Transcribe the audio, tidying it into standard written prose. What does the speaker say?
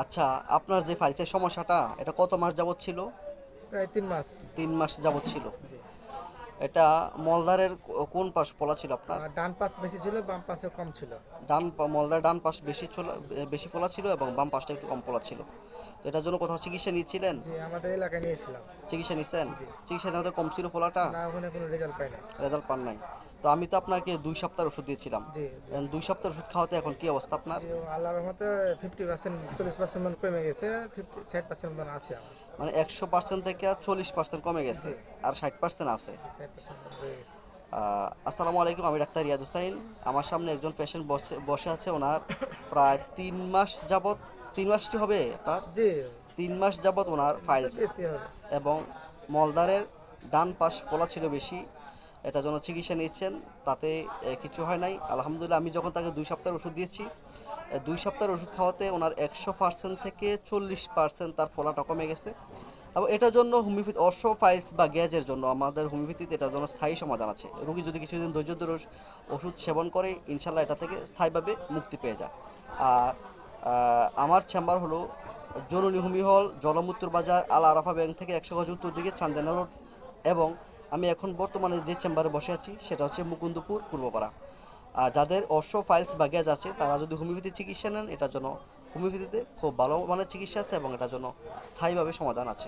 আচ্ছা, আপনার যে ফাইলসের সমস্যাটা এটা কত মাস যাবৎ ছিল? প্রায় ৩ মাস। 3 মাস যাবৎ ছিল। জি। এটা মলদ্বারের কোন পাশ ফোলা ছিল আপনার? ডান পাশ বেশি ছিল, বাম পাশে কম ছিল। মলদ্বারের ডান পাশ বেশি ফোলা ছিল এবং বাম পাশটা একটু কম ফোলা ছিল। তো এটার জন্য কোথাও চিকিৎসা নিচ্ছিলেন? জি, আমাদের এলাকায় নিয়েছিলাম। চিকিৎসা নিচ্ছেন? জি। চিকিৎসা নেওয়াতে কম ছিল ফোলাটা? না, ওখানে কোনো রেজাল্ট পাই নাই। রেজাল্ট পান নাই? তো আমি তো আপনাকে 2 সপ্তাহের ওষুধ দিয়েছিলাম। জি, জি। 2 সপ্তাহের ওষুধ খাওয়াতে এখন কি অবস্থা আপনার? জি, আল্লাহর রহমতে 50%, 40% মান কমে গেছে। 60% মান আছে আমার। মানে 100% থেকে 40% কমে গেছে, জি, আর 60% আছে। জি, 60% মান রয়ে গেছে। আসসালামু আলাইকুম, আমি ডাক্তার রিয়াদ হুসাইন। আমার সামনে একজন পেশেন্ট বসে বসে আছে। ওনার প্রায় 3 মাস যাবৎ, 3 মাসটি হবে আপনার, জি, 3 মাস যাবৎ ওনার 3 মাসের ফাইলস বেশি হবে। এবং মলদ্বারের ডান পাশ ফোলা ছিল বেশি। এটার জন্য চিকিৎসা নিচ্ছেন, তাতে কিছু হয় নাই আলহামদুলিল্লাহ। আমি যখন তাকে 2 সপ্তাহের ওষুধ দিয়েছি, 2 সপ্তাহের ওষুধ খাওয়াতে ওনার 100% থেকে 40% তার ফোলাটা কমে গেছে। এবং এটার জন্য হোমিওপ্যাথি অর্শো ফাইলস বা গ্যাজের জন্য আমাদের হোমিওপ্যাথিতে এটার জন্য স্থায়ী সমাধান আছে। রোগী যদি কিছুদিন ধৈর্য ধরে ওষুধ সেবন করে, ইনশাল্লাহ এটা থেকে স্থায়ীভাবে মুক্তি পেয়ে যায়। আর আমার চেম্বার হলো জননী হোমি হল, জলমূত্র বাজার, আল আরাফা ব্যাংক থেকে 100 গজ উত্তর দিকে, চান্দেনা রোড। এবং আমি এখন বর্তমানে যে চেম্বারে বসে আছি সেটা হচ্ছে মুকুন্দপুর পূর্বপাড়া। আর যাদের অর্শ ফাইলস বা গ্যাজ আছে তারা যদি হোমিওপ্যাথি চিকিৎসা নেন, এটার জন্য হোমিওপ্যাথিতে খুব ভালো মানের চিকিৎসা আছে এবং এটার জন্য স্থায়ীভাবে সমাধান আছে।